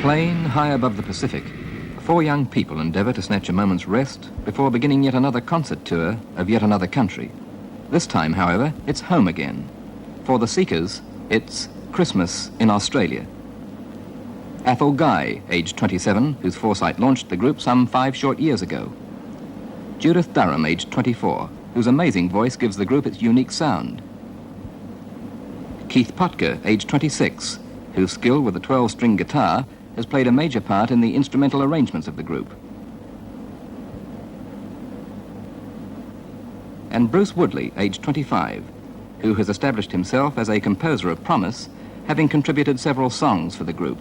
plane high above the Pacific, four young people endeavour to snatch a moment's rest before beginning yet another concert tour of yet another country. This time, however, it's home again. For the Seekers, it's Christmas in Australia. Athol Guy, aged 27, whose foresight launched the group some 5 short years ago. Judith Durham, aged 24, whose amazing voice gives the group its unique sound. Keith Potker, aged 26, whose skill with a 12-string guitar has played a major part in the instrumental arrangements of the group. And Bruce Woodley, aged 25, who has established himself as a composer of promise, having contributed several songs for the group.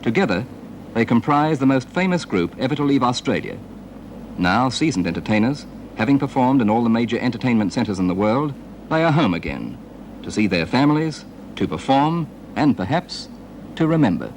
Together, they comprise the most famous group ever to leave Australia. Now seasoned entertainers, having performed in all the major entertainment centres in the world, they are home again, to see their families, to perform, and perhaps to remember.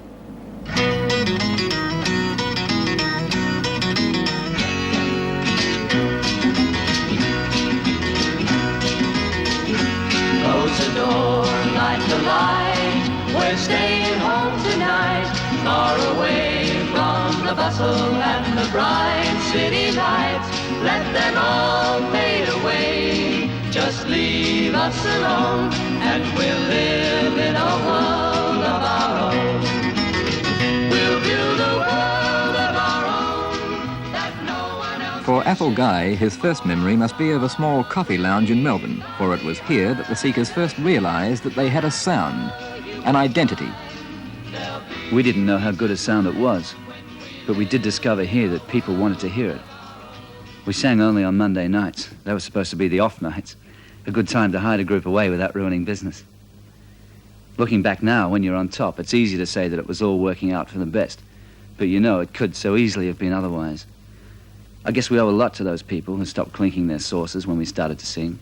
Close the door, light the light, we're staying home tonight, far away from the bustle and the bright city lights. Let them all fade away, just leave us alone, and we'll live in a world of our own. We'll build a world of our own that no one else. For Athol Guy, his first memory must be of a small coffee lounge in Melbourne, for it was here that the Seekers first realised that they had a sound, an identity. We didn't know how good a sound it was, but we did discover here that people wanted to hear it. We sang only on Monday nights. They were supposed to be the off nights, a good time to hide a group away without ruining business. Looking back now, when you're on top, it's easy to say that it was all working out for the best, but you know it could so easily have been otherwise. I guess we owe a lot to those people who stopped clinking their saucers when we started to sing.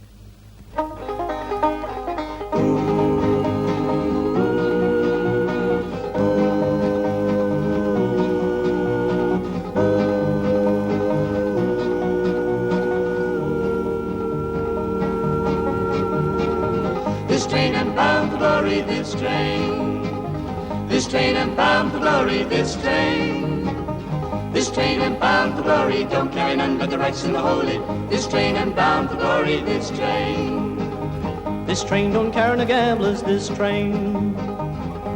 This train and bound for glory, this train. This train and bound for glory, this train. This train and bound for glory, don't carry none but the rights and the holy. This train and bound for glory, this train. This train don't carry no gamblers, this train.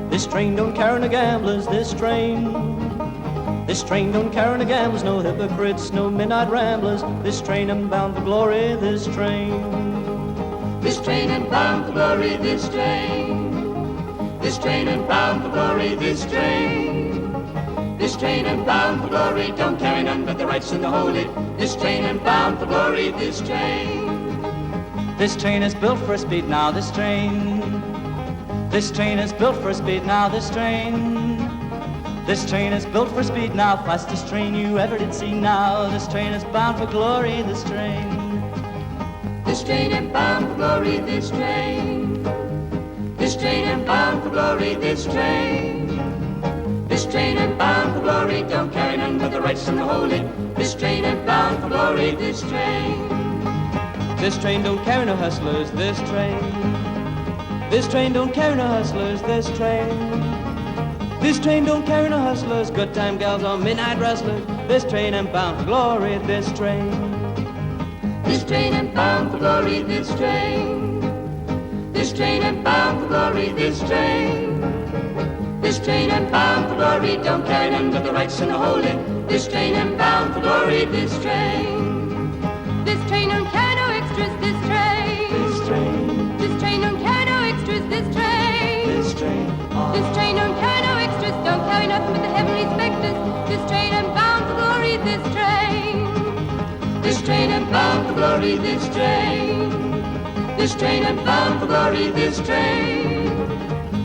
This train don't carry no gamblers, this train. This train don't carry no gamblers, no hypocrites, no midnight ramblers. This train and bound for glory, this train. This train and bound for glory, this train. This train and bound for glory, this train. This train and bound for glory, don't carry none but the rights and the holy. This train and bound for glory, this train. This train is built for speed now, this train. This train is built for speed now, this train. This train is built for speed now, fastest train you ever did see now. This train is bound for glory, this train. This train and bound for glory, this train. This train and bound for glory, this train. This train and bound for glory, don't carry none but the rights and the holy. This train and bound for glory, this train. This train don't carry no hustlers, this train. This train don't carry no hustlers, this train. This train don't carry no hustlers, good time gals or midnight rustlers. This train and bound for glory, this train. This train and bound for glory, this train. This train and bound for glory, this train. This train and bound for glory, don't carry none but the rights and the holy. This train and bound for glory, this train. This train don't carry no extras, this train. This train. This train don't carry no extras, this train. This train. This train don't carry no extras, don't carry nothing but the heavenly specters. This train and bound for glory, this train. This train and bound for glory, this train. This train and bound for glory, this train.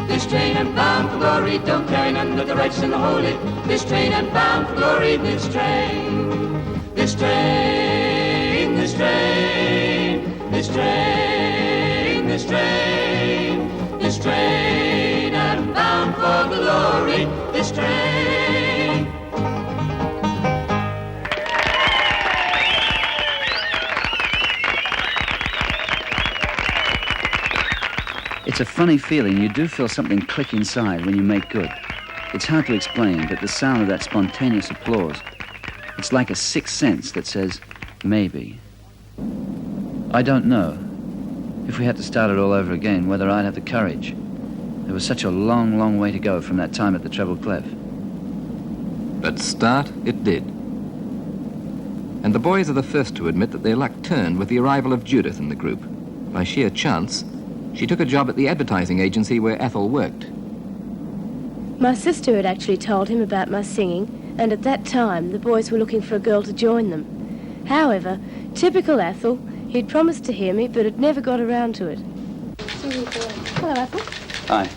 This train and bound for glory, don't carry none but the rights and the holy. This train and bound for glory, this train. This train, this train, this train, this train, this train and bound for glory, this train. It's a funny feeling. You do feel something click inside when you make good. It's hard to explain, but the sound of that spontaneous applause, it's like a sixth sense that says, maybe. I don't know. If we had to start it all over again, whether I'd have the courage. There was such a long, long way to go from that time at the Treble Clef. But start it did. And the boys are the first to admit that their luck turned with the arrival of Judith in the group. By sheer chance, she took a job at the advertising agency where Ethel worked. My sister had actually told him about my singing, and at that time the boys were looking for a girl to join them. However, typical Ethel, he'd promised to hear me, but had never got around to it. Hello, Ethel. Hi.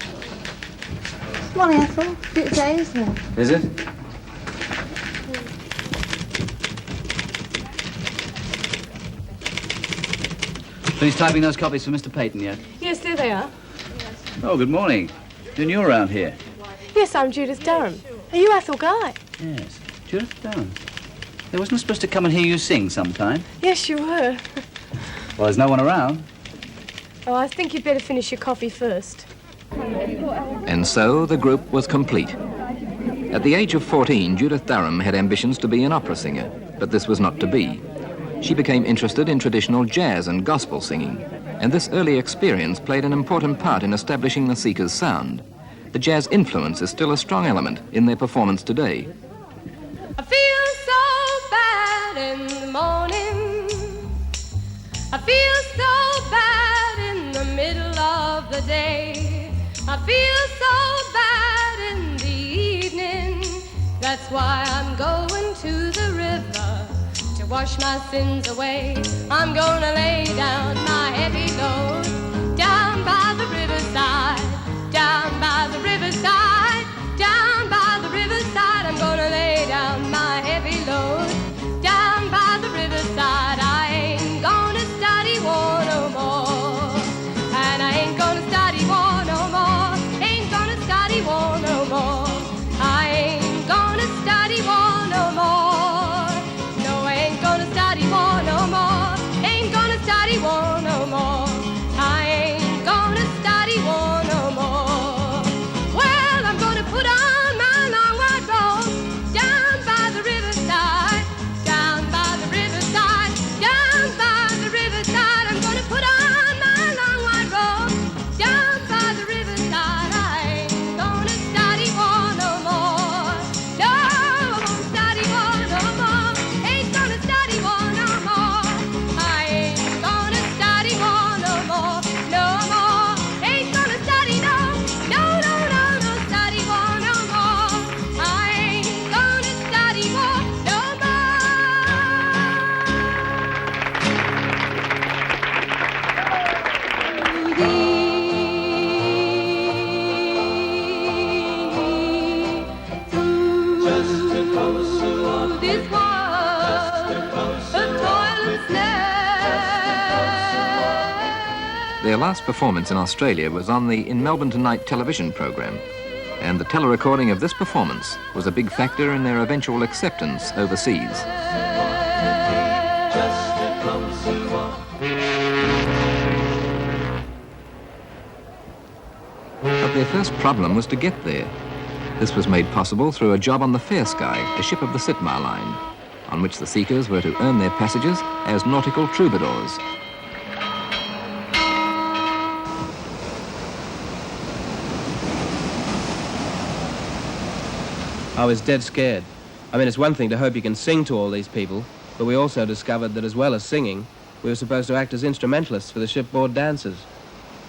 Morning, Ethel. Good day, isn't it? Is it? Please typing those copies for Mr. Peyton yet? Yes, there they are. Oh, good morning. You're new around here. Yes, I'm Judith Durham. Are you Ethel Guy? Yes. Judith Durham. I wasn't supposed to come and hear you sing sometime. Yes, you were. Well, there's no one around. Oh, I think you'd better finish your coffee first. And so the group was complete. At the age of 14, Judith Durham had ambitions to be an opera singer, but this was not to be. She became interested in traditional jazz and gospel singing, and this early experience played an important part in establishing the Seekers' sound. The jazz influence is still a strong element in their performance today. I feel so bad in the morning. I feel so bad in the middle of the day. I feel so bad in the evening. That's why I'm going to the river to wash my sins away. I'm gonna lay down my heavy load down by the riverside, down by the riverside, down by the riverside. I'm gonna lay down my heavy load down by the riverside. I ain't gonna study war no more, and I ain't gonna study war no more. Ain't gonna study war no more. I ain't gonna study war no more. No, I ain't gonna study war no more. Ain't gonna study war no more. I ain't gonna study war no more. Well, I'm gonna put on my long white robe down by the riverside, down by the riverside, down by the riverside. I'm gonna put on my long white robe down by the riverside. I ain't gonna study war no more. No, I won't study war no more. Ain't gonna study war no more. I ain't gonna study war no more. No more. Ain't gonna study no. No, no, no, no study war no more. I ain't gonna study war no more. This was a toilet snare. Their last performance in Australia was on the In Melbourne Tonight television program, and the telerecording of this performance was a big factor in their eventual acceptance overseas. But their first problem was to get there. This was made possible through a job on the Fair Sky, a ship of the Sitmar line, on which the Seekers were to earn their passages as nautical troubadours. I was dead scared. I mean, it's one thing to hope you can sing to all these people, but we also discovered that as well as singing, we were supposed to act as instrumentalists for the shipboard dancers.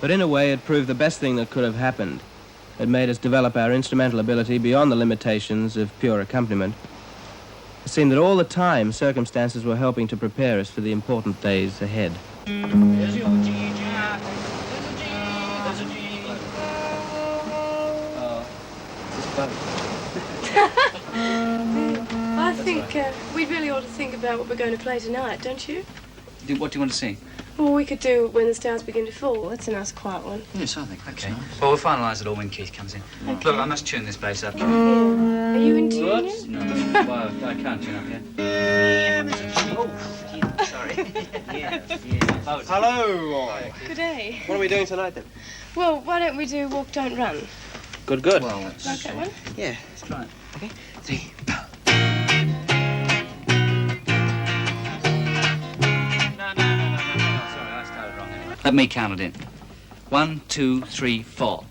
But in a way, it proved the best thing that could have happened. It made us develop our instrumental ability beyond the limitations of pure accompaniment. It seemed that all the time, circumstances were helping to prepare us for the important days ahead. There's your G, Jack. There's a G. There's a G. I think we really ought to think about what we're going to play tonight, don't you? What do you want to sing? Well, we could do When the Stars Begin to Fall. That's a nice quiet one. Yes, I think that's okay. Nice. Well, we'll finalise it all when Keith comes in. Okay. Look, I must tune this bass up. Yeah. Are you in tune yet? No, well, I can't tune up yet. Oh, sorry. Yeah. Hello, all. Good day. What are we doing tonight, then? Well, why don't we do Walk, Don't Run? Good, good. Well, let's... Like that one? Yeah. Let's try it. Okay. 3. No. Sorry, I started wrong. Let me count it in. 1, 2, 3, 4.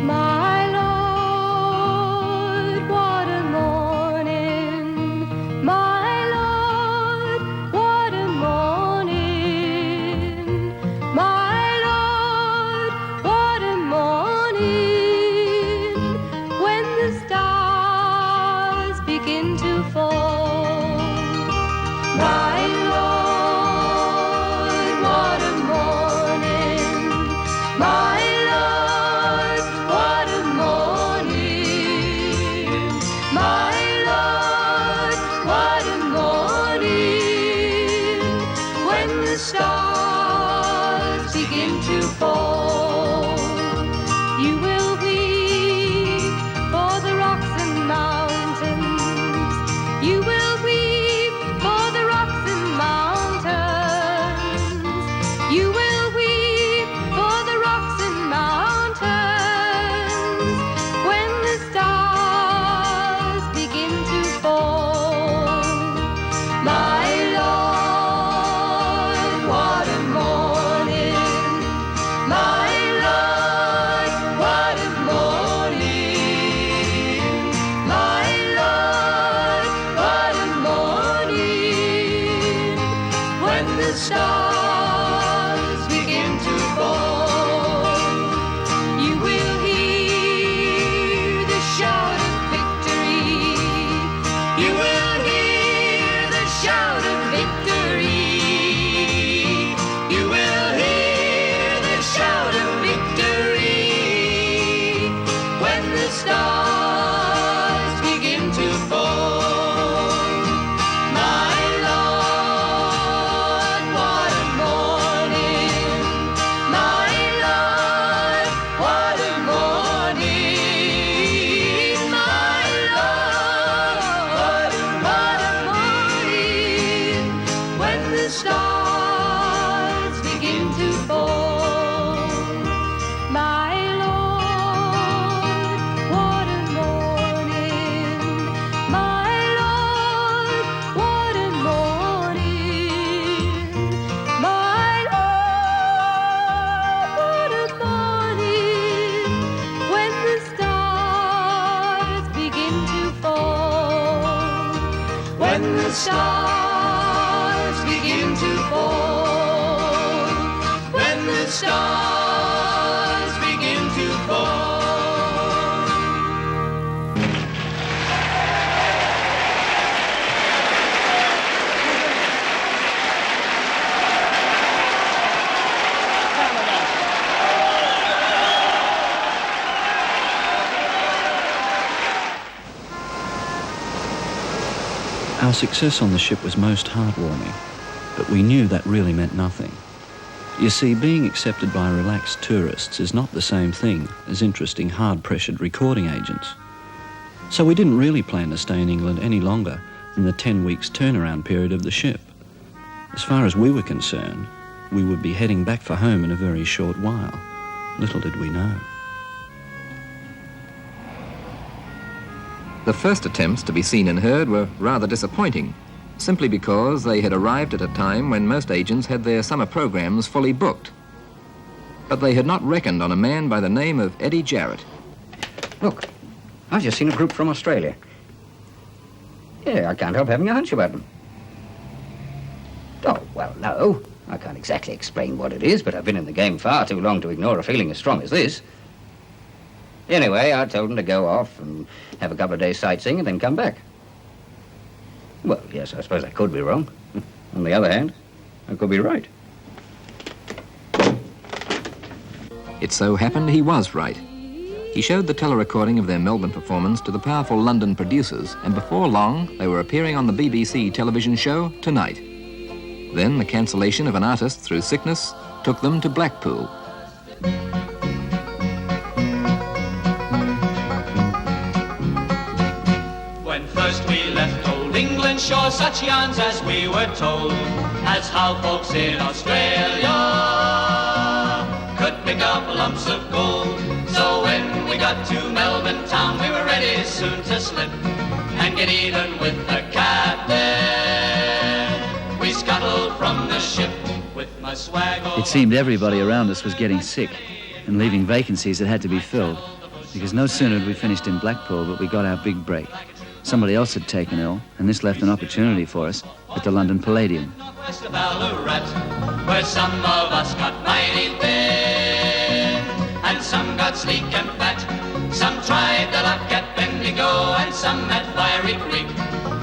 My Lord, what a morning. My Lord, what a morning. My Lord, what a morning. When the stars begin to fall. My Lord, what a morning. My Lord, what a morning. My Lord, what a morning. When the stars begin to fall. You will weep for the rocks and mountains. You will weep for the rocks and mountains. You will weep for the rocks and mountains when the stars begin to fall. My Lord, what a morning. My Lord, what a morning. My Lord, what a morning when the stars begin to fall. You will hear the shout of victory. You will hear the shout of victory. You will hear the shout of victory when the stars begin to fall. My Lord, what a morning. My Lord, what a morning. My Lord, what a morning when the stars begin to fall. My Lord, what a morning. My Lord, what a morning. My Lord, what a morning when the stars begin to fall. When the stars begin to fall. When the stars begin to fall. Our success on the ship was most heartwarming, but we knew that really meant nothing. You see, being accepted by relaxed tourists is not the same thing as interesting, hard-pressured recording agents. So we didn't really plan to stay in England any longer than the 10 weeks turnaround period of the ship. As far as we were concerned, we would be heading back for home in a very short while. Little did we know. The first attempts to be seen and heard were rather disappointing, simply because they had arrived at a time when most agents had their summer programs fully booked. But they had not reckoned on a man by the name of Eddie Jarrett. Look, I've just seen a group from Australia. Yeah, I can't help having a hunch about them. Oh, well, no. I can't exactly explain what it is, but I've been in the game far too long to ignore a feeling as strong as this. Anyway, I told them to go off and have a couple of days sightseeing and then come back. Well, yes, I suppose I could be wrong. On the other hand, I could be right. It so happened he was right. He showed the telerecording of their Melbourne performance to the powerful London producers, and before long, they were appearing on the BBC television show Tonight. Then the cancellation of an artist through sickness took them to Blackpool. When first we left old England shore, such yarns as we were told, as how folks in Australia could pick up lumps of gold. So when we got to Melbourne town, we were ready soon to slip and get even with the captain. We scuttled from the ship with my swag all. It seemed everybody around us was getting sick and leaving vacancies that had to be filled, because no sooner had we finished in Blackpool but we got our big break. Somebody else had taken ill, and this left an opportunity for us at the London Palladium. West of Ballarat, where some of us got mighty thin, and some got sleek and fat. Some tried their luck at Bendigo, and some at Fiery Creek.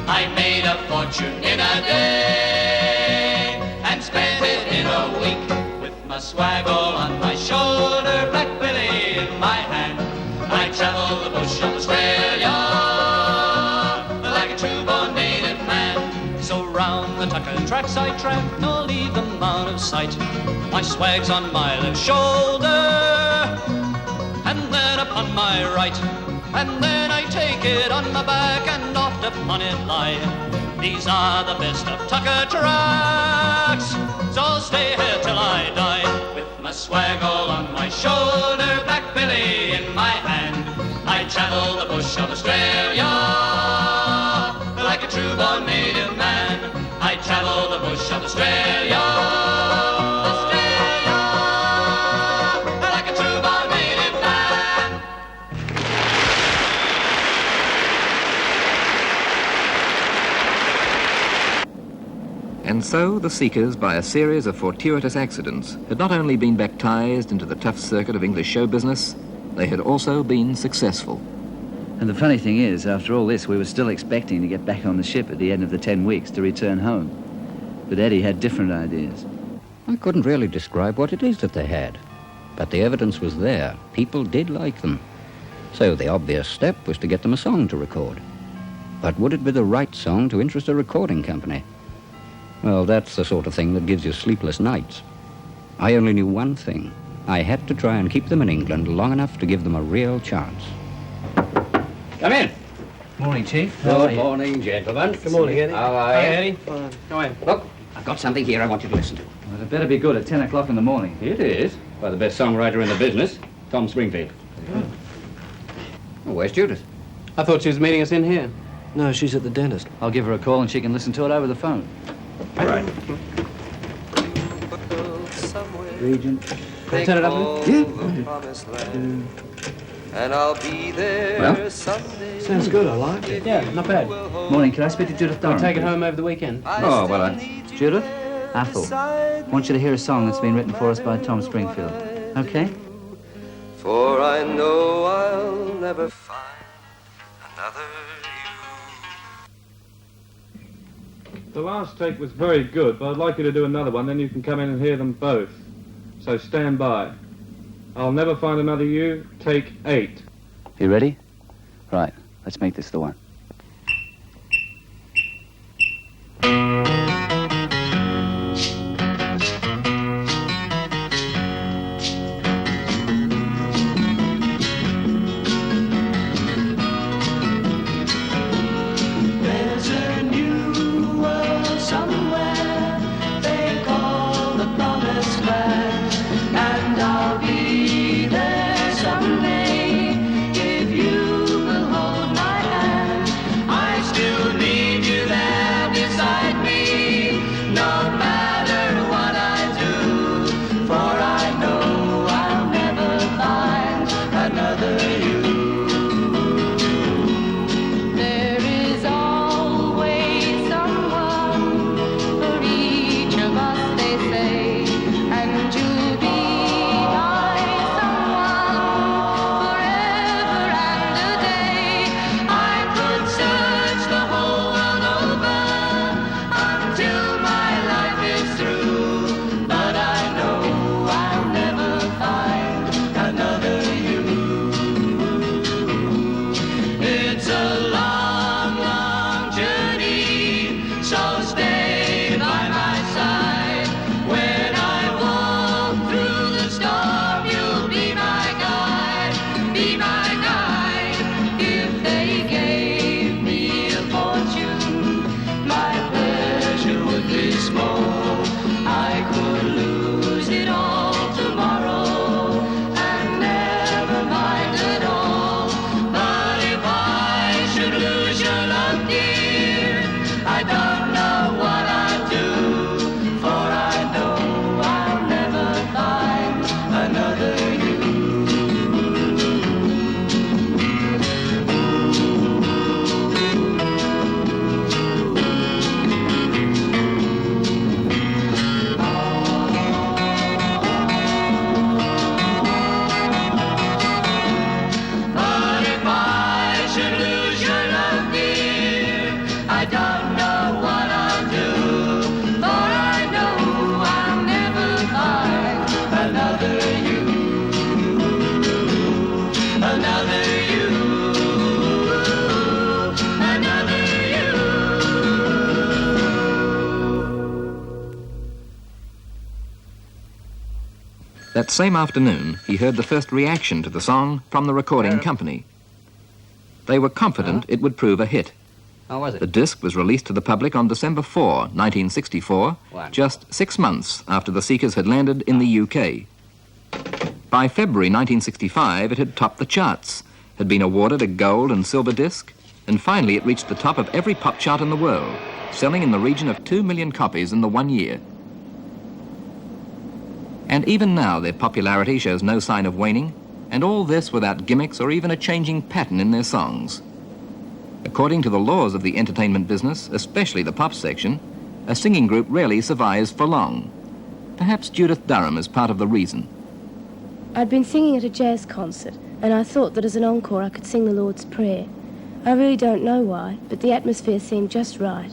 I made a fortune in a day, and spent it in a week. With my swag all on my shoulder, Black Billy in my hand, I traveled the bush of Australia like a true-born native man. So round the Tucker tracks I tramp, nor leave them out of sight. My swag's on my left shoulder, and then upon my right, and then I take it on my back, and oft upon it lie. These are the best of Tucker tracks, so I'll stay here till I die. With my swag all on my shoulder, Black Billy in my hand, I travel the bush of Australia like a true-born native man. I travel the bush of Australia, Australia, like a true-born native man. And so the Seekers, by a series of fortuitous accidents, had not only been baptized into the tough circuit of English show business, they had also been successful. And the funny thing is, after all this, we were still expecting to get back on the ship at the end of the 10 weeks to return home. But Eddie had different ideas. I couldn't really describe what it is that they had, but the evidence was there. People did like them. So the obvious step was to get them a song to record. But would it be the right song to interest a recording company? Well, that's the sort of thing that gives you sleepless nights. I only knew one thing. I had to try and keep them in England long enough to give them a real chance. Come in. Morning, Chief. Good morning, gentlemen. Good morning, Eddie. How are you? Hi, Eddie. Fine. Go ahead. Look, I've got something here I want you to listen to. Well, it better be good at 10 o'clock in the morning. It is. By the best songwriter in the business, Tom Springfield. Oh, where's Judith? I thought she was meeting us in here. No, she's at the dentist. I'll give her a call and she can listen to it over the phone. All right. Regent. Can I turn it up? Yeah. And I'll be there Well? someday. Sounds good, I like it. Yeah, not bad. Morning, can I speak to Judith Durham? I'll take it please? home over the weekend. Oh, well, Judith? Athol. Want you to hear a song that's been written for us by Tom Springfield. Okay? For I know I'll never find another you. The last take was very good, but I'd like you to do another one, then you can come in and hear them both. So stand by. I'll never find another you, take 8. You ready? Right, let's make this the one. That same afternoon, he heard the first reaction to the song from the recording company. They were confident it would prove a hit. How was it? The disc was released to the public on December 4, 1964, just 6 months after the Seekers had landed in the UK. By February 1965, it had topped the charts, had been awarded a gold and silver disc, and finally it reached the top of every pop chart in the world, selling in the region of 2 million copies in the 1 year. And even now their popularity shows no sign of waning, and all this without gimmicks or even a changing pattern in their songs. According to the laws of the entertainment business, especially the pop section, a singing group rarely survives for long. Perhaps Judith Durham is part of the reason. I'd been singing at a jazz concert, and I thought that as an encore I could sing the Lord's Prayer. I really don't know why, but the atmosphere seemed just right.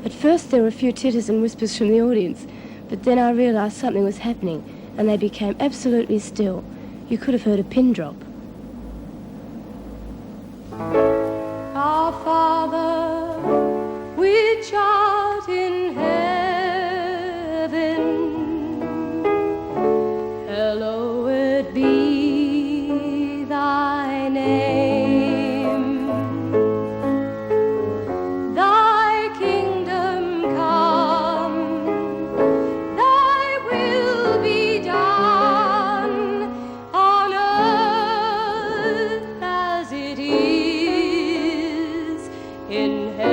At first there were a few titters and whispers from the audience, but then I realised something was happening, and they became absolutely still. You could have heard a pin drop. Our Father, which art in heaven, hallowed be thy name. Thy kingdom come, thy will be done on earth as it is in heaven.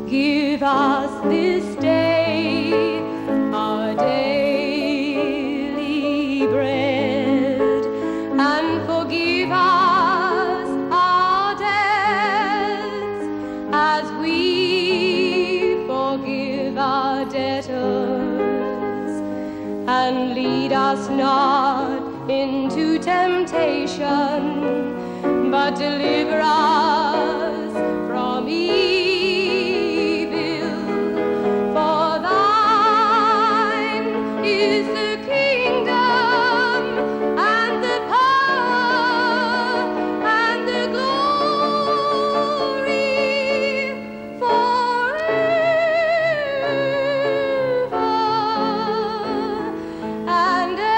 Give us this day our daily bread, and forgive us our debts as we forgive our debtors. And lead us not into temptation, but deliver us from evil. For thine is the kingdom and the power and the glory forever and ever.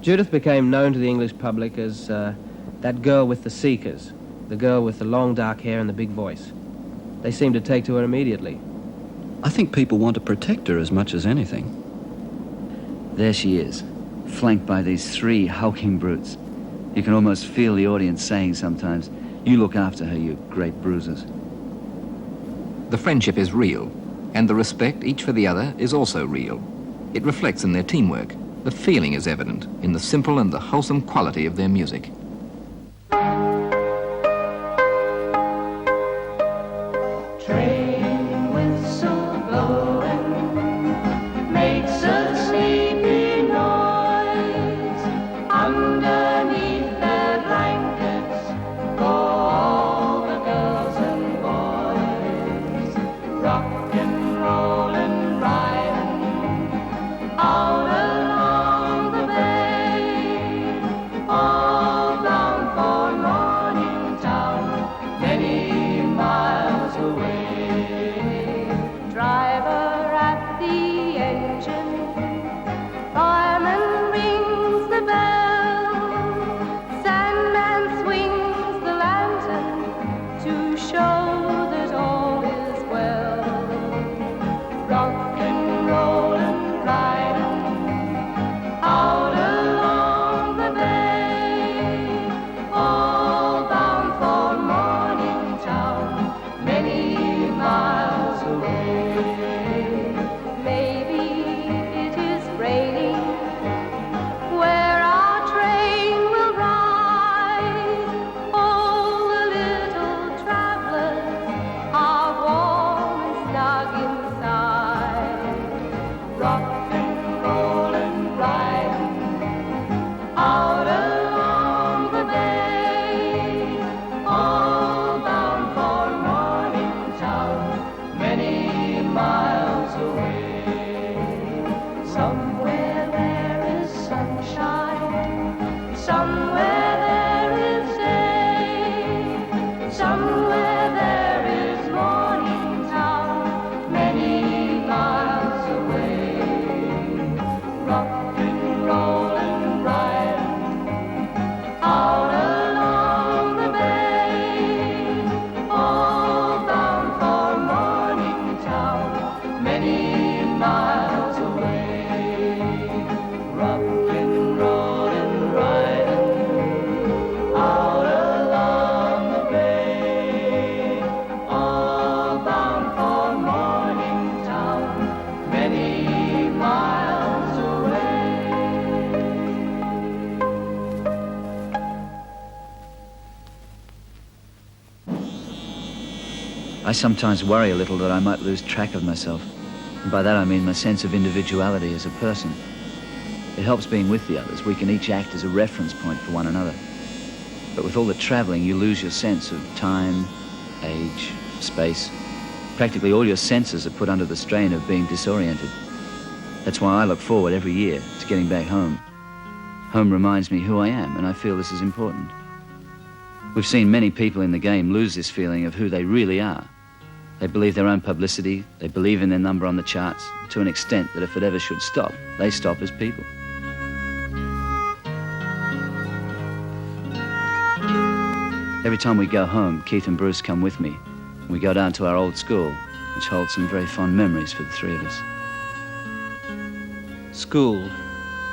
Judith became known to the English public as that girl with the Seekers, the girl with the long dark hair and the big voice. They seemed to take to her immediately. I think people want to protect her as much as anything. There she is, flanked by these three hulking brutes. You can almost feel the audience saying sometimes, "You look after her, you great bruisers." The friendship is real, and the respect each for the other is also real. It reflects in their teamwork. The feeling is evident in the simple and the wholesome quality of their music. Train whistle blowing makes a sleepy noise. Underneath their blankets go all the girls and boys, rock and roll and riding out along the bay, all bound for Morningtown, many miles away. Driver at the engine, fireman rings the bell, Sandman swings the lantern to show that all is well. Rock and roll and riding out along the bay, all bound for Morningtown, Somewhere there is morning town, many miles away. Rock and roll and ride out along the bay, all bound for morning town, many miles away. Rock and roll and ride out along the bay, all bound for morning town, many miles away. I sometimes worry a little that I might lose track of myself. And by that I mean my sense of individuality as a person. It helps being with the others. We can each act as a reference point for one another. But with all the traveling, you lose your sense of time, age, space. Practically all your senses are put under the strain of being disoriented. That's why I look forward every year to getting back home. Home reminds me who I am, and I feel this is important. We've seen many people in the game lose this feeling of who they really are. They believe their own publicity, they believe in their number on the charts, to an extent that if it ever should stop, they stop as people. Every time we go home, Keith and Bruce come with me. And we go down to our old school, which holds some very fond memories for the three of us. School,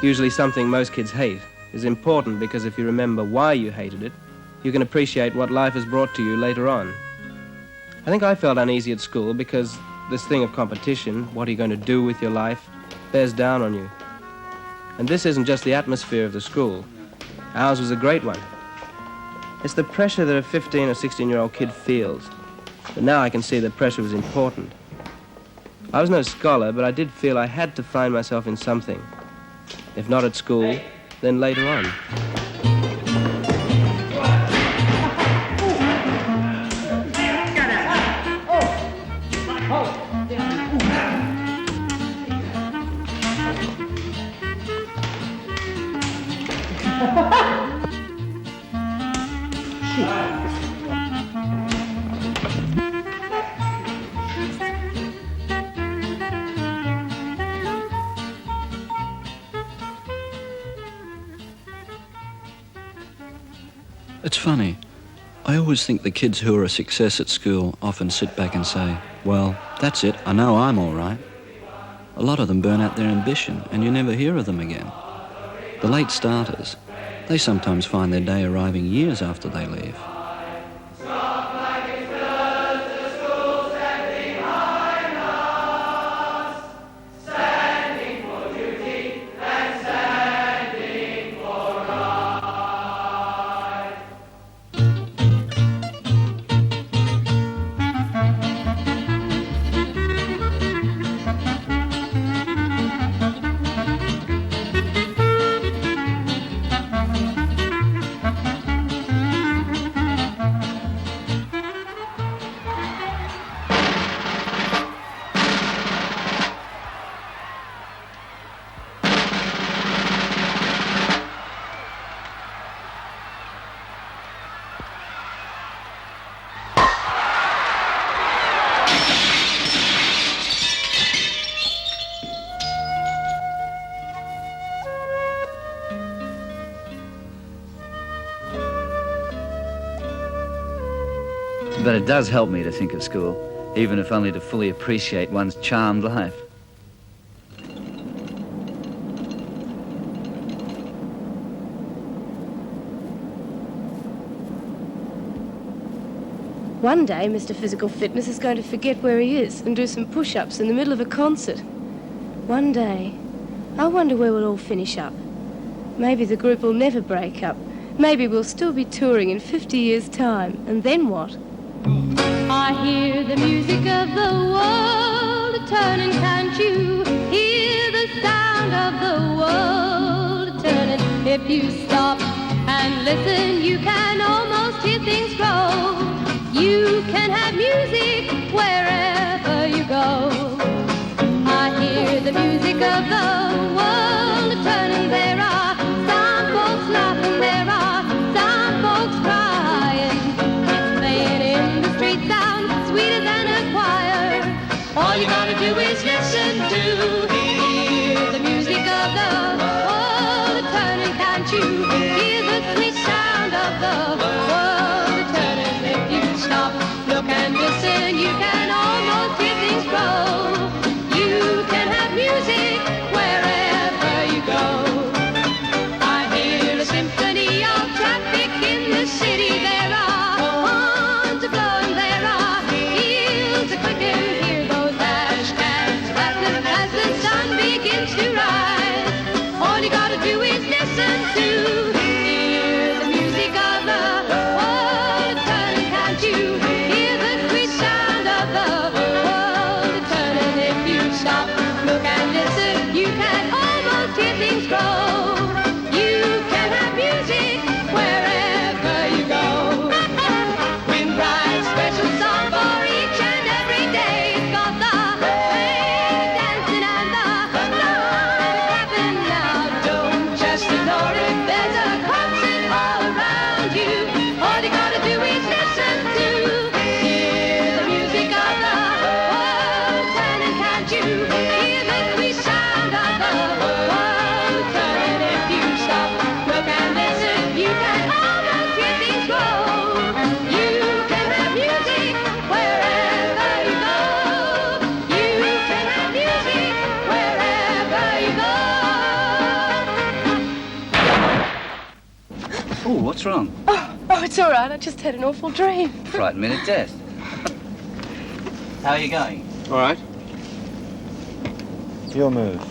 usually something most kids hate, is important because if you remember why you hated it, you can appreciate what life has brought to you later on. I think I felt uneasy at school because this thing of competition, what are you going to do with your life, bears down on you. And this isn't just the atmosphere of the school. Ours was a great one. It's the pressure that a 15 or 16-year-old kid feels. But now I can see that pressure was important. I was no scholar, but I did feel I had to find myself in something. If not at school, then later on. It's funny. I always think the kids who are a success at school often sit back and say, well, that's it, I know I'm all right. A lot of them burn out their ambition and you never hear of them again. The late starters, they sometimes find their day arriving years after they leave. But it does help me to think of school, even if only to fully appreciate one's charmed life. One day, Mr. Physical Fitness is going to forget where he is and do some push-ups in the middle of a concert. One day. I wonder where we'll all finish up. Maybe the group will never break up. Maybe we'll still be touring in 50 years' time. And then what? I hear the music of the world turning, can't you hear the sound of the world turning? If you stop and listen, you can almost hear things grow. You can have music wherever you go. I hear the music of the world turning. There are some folks laughing, there are some folks crying. It's playing in sweeter than a choir. All you gotta do is listen to hear the music of the world turning. Can't you hear the sweet sound of the world turning? If you stop, look and listen, you can almost hear things grow. You can have music wherever you go. I hear a symphony of traffic in the city. There are horns blowing, there are wheels a-clicking. Hear those ash cans rattling as the sun begins to rise. All you gotta do is listen to hear the music of the world turning. Can't you hear the sweet sound of the world turning? If you stop, look and listen, you can almost hear things grow. You can have music wherever you go. We write special song for each and every day. It's got the rain dancing and the lights clapping now. Don't just ignore it, there's a concert all around you. All you gotta do is listen to hear the music of the world turning. Can't you hear the sweet sound of the world turning? If you stop, look and listen, you can almost hear things grow. You can have music wherever you go. You can have music wherever you go. Oh, what's wrong? Oh, it's all right. I just had an awful dream. Frightened me to death. How are you going? All right. Your move.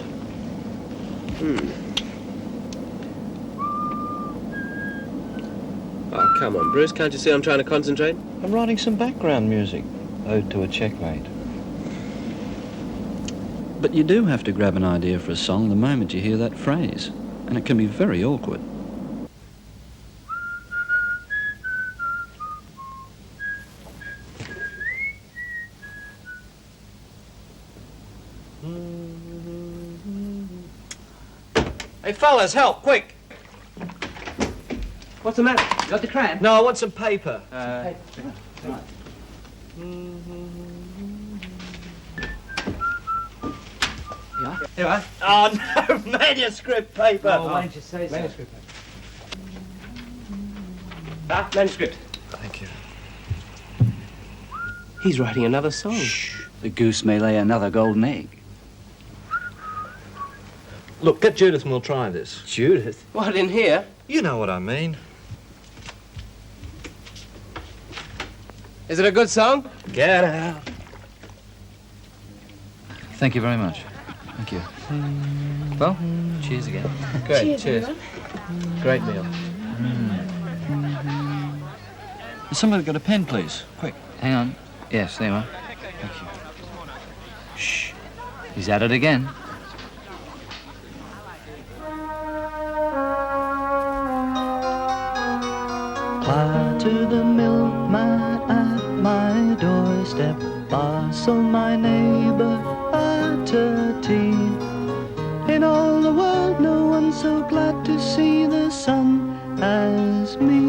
Oh, come on, Bruce. Can't you see I'm trying to concentrate? I'm writing some background music. Ode to a checkmate. But you do have to grab an idea for a song the moment you hear that phrase, and it can be very awkward. Hey, fellas, help, quick! What's the matter? You got the crayon? No, I want some paper. Here I Oh, no, manuscript paper. Oh, why didn't you say so? Manuscript. Manuscript. Thank you. He's writing another song. Shh. The goose may lay another golden egg. Look, get Judith and we'll try this. Judith? What, in here? You know what I mean. Is it a good song? Get out. Thank you very much. Thank you. Well, cheers again. Great, cheers. everyone. Great meal. Has somebody got a pen, please? Quick. Hang on. Yes, there you are. Thank you. Shh. He's at it again. Fly to the milkman at my doorstep, bustle my neighbor at a tea. In all the world no one's so glad to see the sun as me.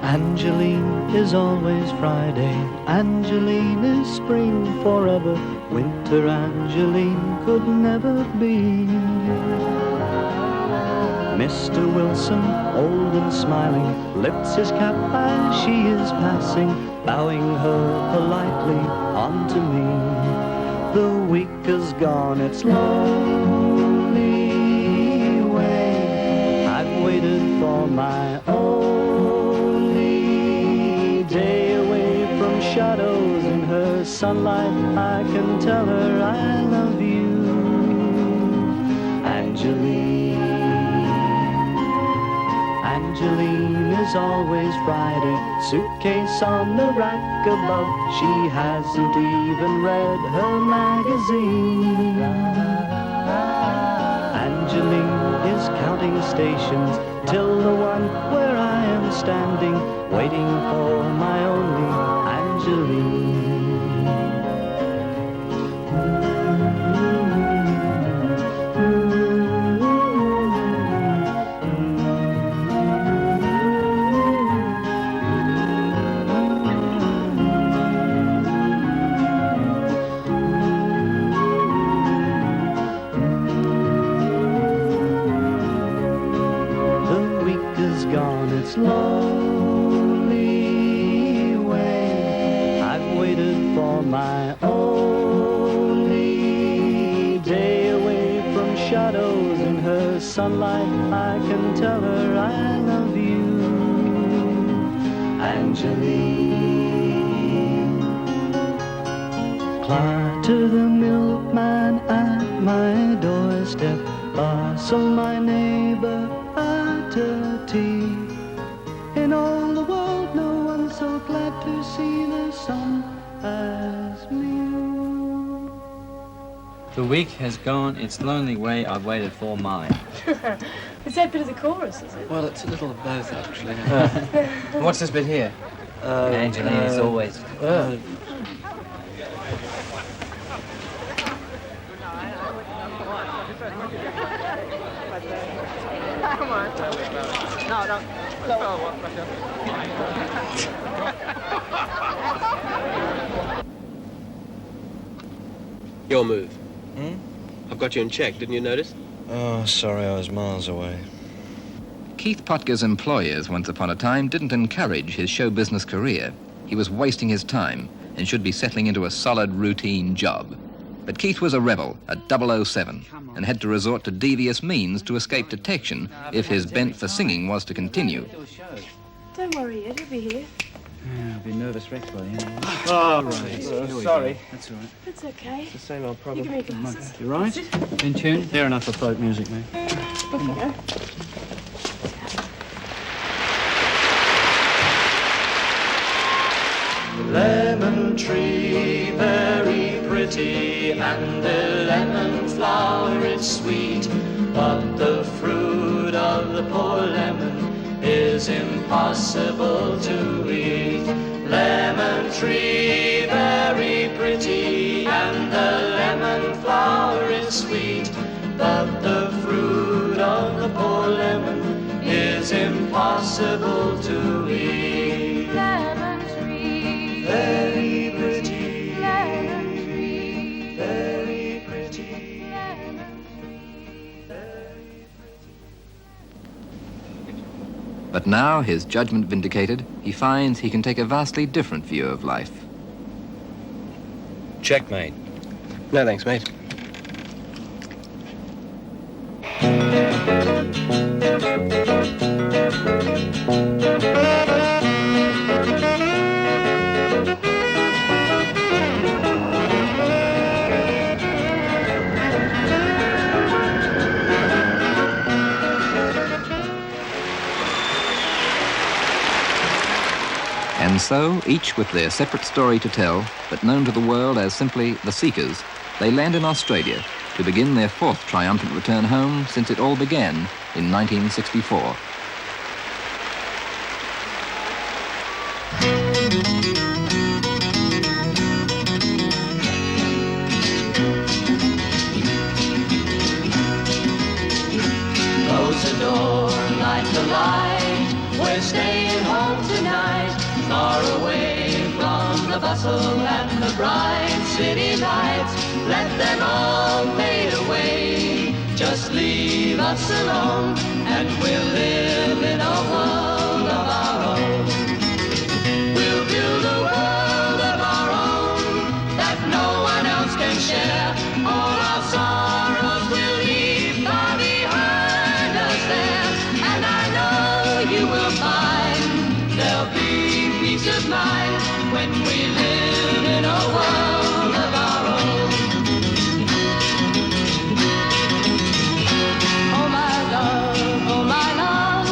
Angeline is always Friday, Angeline is spring forever, winter Angeline could never be. Mr. Wilson, old and smiling, lifts his cap as she is passing, bowing her politely onto me. The week has gone its lonely way. I've waited for my only day away from shadows in her sunlight. I can tell her I love you, Angeline. Angeline is always Friday, suitcase on the rack above. She hasn't even read her magazine. Angeline is counting stations till the one where I am standing, waiting for my only Angeline. has gone its lonely way. I've waited for my only day away from shadows in her sunlight. I can tell her I love you, Angeline. Climb to the milkman at my doorstep, bustle my neighbor at a tea. In all the world, no one's so glad to see the sun as me. The week has gone its lonely way. I've waited for mine. Is that bit of the chorus, is it? Well, it's a little of both, actually. What's this bit here? Angeline is always... Your move. I've got you in check, didn't you notice? Oh, sorry, I was miles away. Keith Potker's employers, once upon a time, didn't encourage his show business career. He was wasting his time and should be settling into a solid, routine job. But Keith was a rebel, a 007, and had to resort to devious means to escape detection if his bent for singing was to continue. Don't worry, Ed, he'll be here. Yeah, I'll be nervous wreck by the end. Oh, right. Sorry. That's all right. It's okay. It's the same old You problem. give me glasses. You right? In tune? Fair enough for folk music, mate. Off you go. Lemon tree, very pretty, and the lemon flower is sweet, but the fruit of the poor lemon is impossible to eat. Lemon tree, very pretty, and the lemon flower is sweet, but the fruit of the poor lemon is impossible to eat. Lemon tree, Very pretty, lemon tree, very pretty. lemon tree. But now, his judgment vindicated, he finds he can take a vastly different view of life. Checkmate. No, thanks, mate. And so, each with their separate story to tell, but known to the world as simply the Seekers, they land in Australia to begin their fourth triumphant return home since it all began in 1964. Close the door, light the light. We're staying home tonight, far away from the bustle and the bright city lights. Let them all fade away. Just leave us alone, and we'll live in a world of our own. We'll build a world of our own that no one else can share. All our sorrows will leave far behind us there. And I know you will find there'll be peace of mind when we live in a world of our own. Oh my love,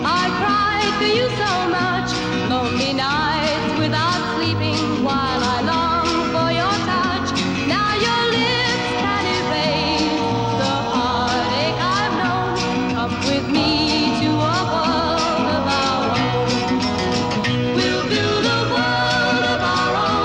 I cried for you so much. Lonely nights without sleeping while I long for your touch. Now your lips can erase the heartache I've known. Come with me to a world of our own. We'll build a world of our own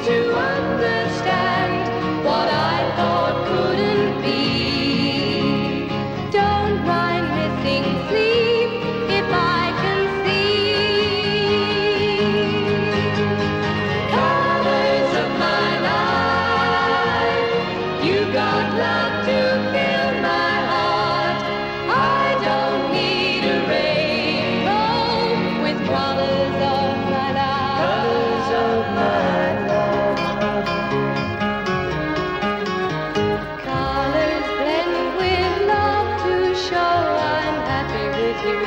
to understand what I thought couldn't be. Don't mind missing sleep if I can see colors of my life. You got love to fill my heart. I don't need a rainbow with colors of my life. Colors of my life. Colors blend with love to show I'm happy with you.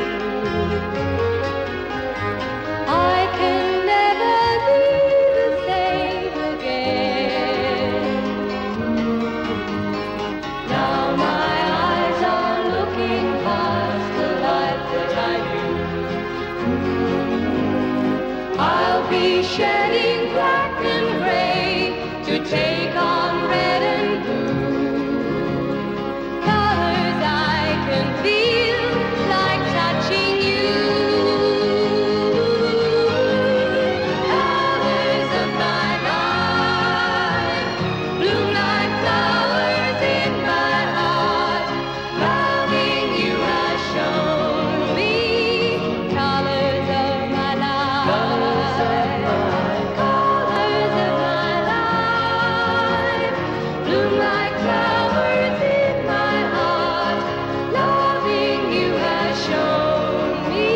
I can never be the same again. Now my eyes are looking past the life that I knew. I'll be shedding black and gray to take on red and blue. Colors I can feel like touching you. Colors of my life bloom like flowers in my heart. Loving you has shown me colors of my life. Colors of my life bloom like flowers in my heart. Loving you has shown me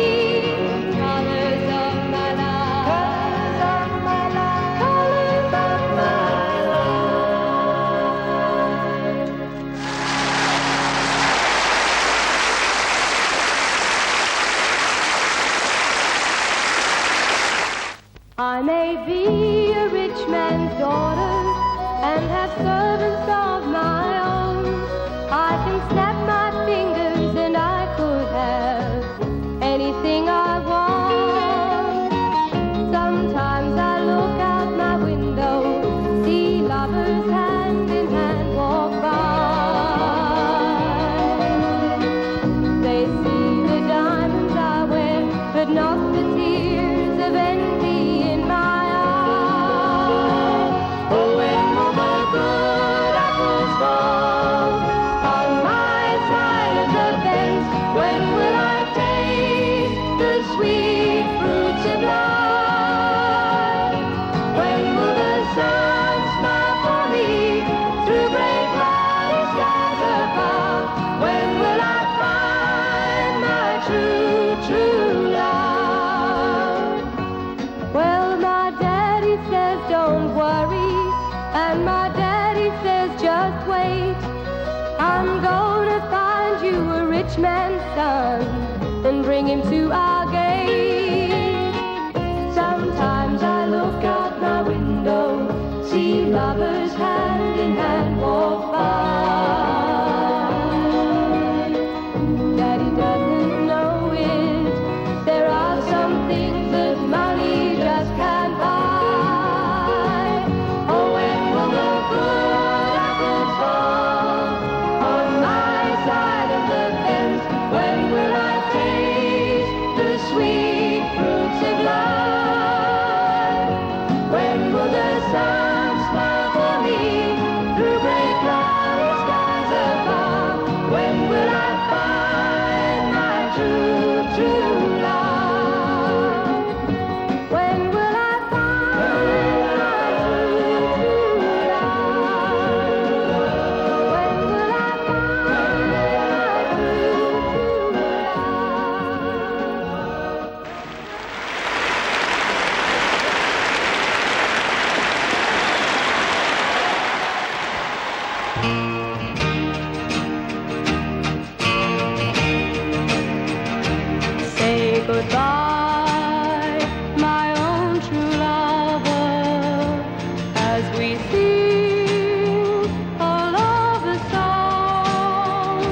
colors of my life. Colors of my life. Colors of my I may be a rich man's daughter and have servants of my own. I can snap my fingers and I could have anything I want. Sometimes I look out my window, see lovers hand in hand walk by. They see the diamonds I wear, but not the tears of envy in my eyes. Oh, when will the good apples fall on my side of the fence? When will I taste the sweet fruits of life? When will the sun smile for me through gray cloudy skies above? When will I find my true, true love? Well, my daddy says don't worry, and my daddy says just wait. I'm gonna find you a rich man's son and bring him to our gate. Sometimes I look out my window, see lovers hand in hand walk by. Daddy doesn't know it. There are some things that money just can't buy. Oh, when will the good apples fall on my side of the fence? When will I taste the sweet fruits of life? When will the sun smile for me through gray cloudy skies above? When will I find my true, true love? When will I find my true, true love? When will I find my true, true Say goodbye, my own true lover, as we sing a lover's song.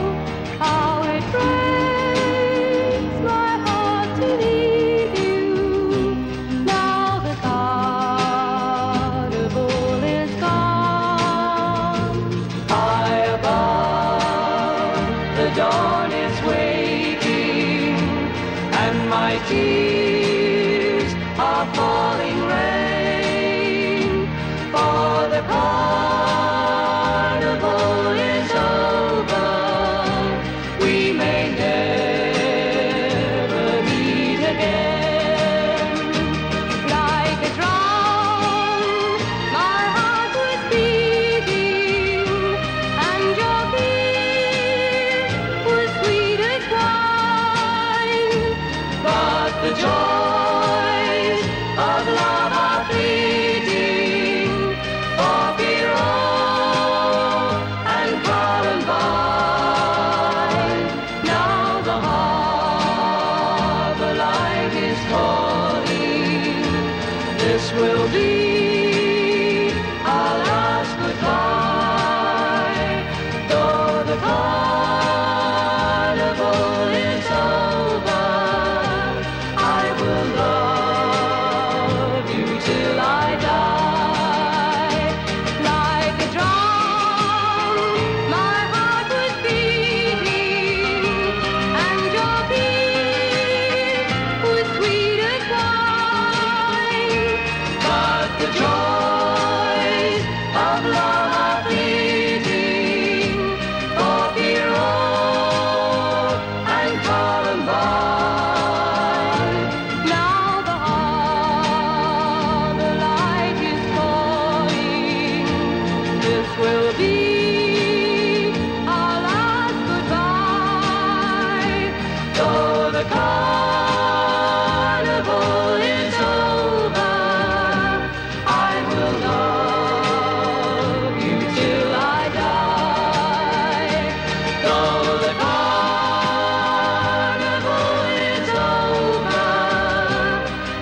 How it breaks my heart to leave you. Now the carnival is gone. High above, the dawn is waking, and my tears are falling rain. will be our last goodbye. Though the carnival is over, I will love you till I die. Like a drum, my heart was beating, and your beat was sweet as wine. But the joys of love are fleeting, for Pierrot and Columbine. Now the harbor light is falling. This will be our last goodbye. Though the carnival is over, I will love you till I die. Though the carnival is over,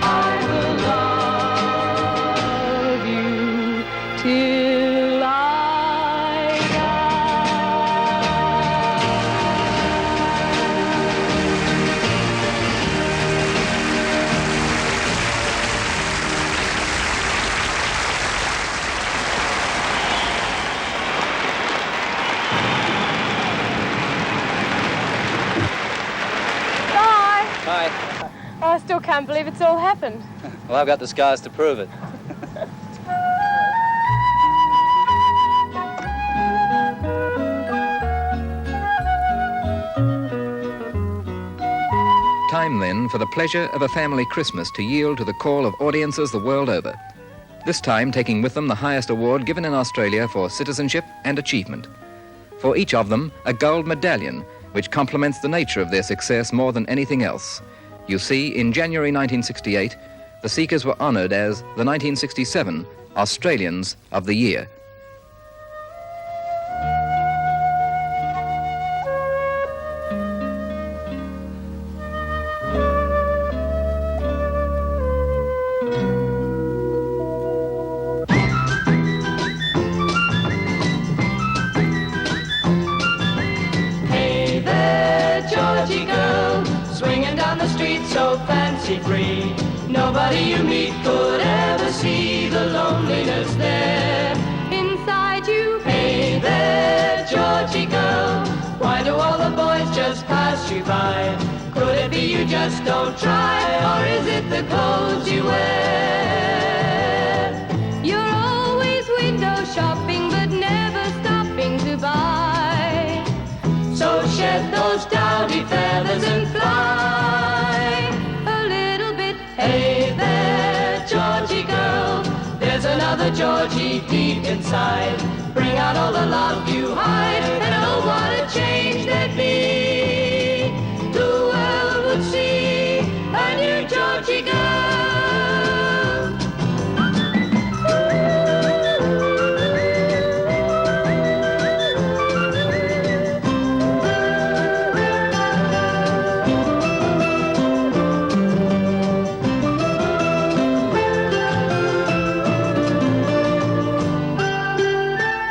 I will love you till I Bye. Hi. I still can't believe it's all happened. Well, I've got the scars to prove it. Time then for the pleasure of a family Christmas to yield to the call of audiences the world over. This time taking with them the highest award given in Australia for citizenship and achievement. For each of them, a gold medallion, which complements the nature of their success more than anything else. You see, in January 1968, the Seekers were honoured as the 1967 Australians of the Year. Hey there, Georgie girl, swinging down the street so fancy-free. Nobody you meet could ever see the loneliness there inside you. Hey there, Georgie girl, why do all the boys just pass you by? Could it be you just don't try, or is it the clothes you wear? You're always window shopping, but never stopping to buy. So shed those dowdy feathers and fly a little bit. Hey there, Georgie girl, there's another Georgie deep inside. Bring out all the love you hide, and oh, what a change there'd be. The world would see a new Georgie girl.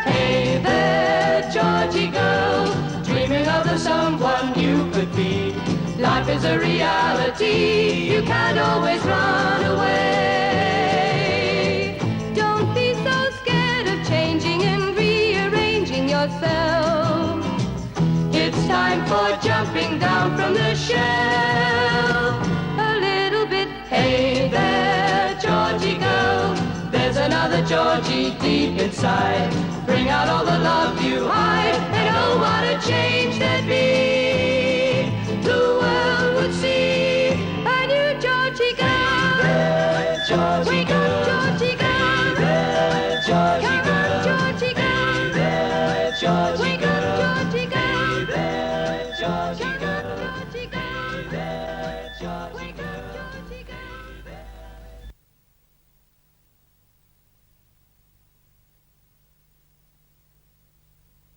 Hey there, Georgie girl, dreaming of the someone you could be. Life is a reality, you can't always run away. Don't be so scared of changing and rearranging yourself. It's time for jumping down from the shelf a little bit. Hey there, Georgie girl, there's another Georgie deep inside. Bring out all the love you hide, and oh, what a change there'd be.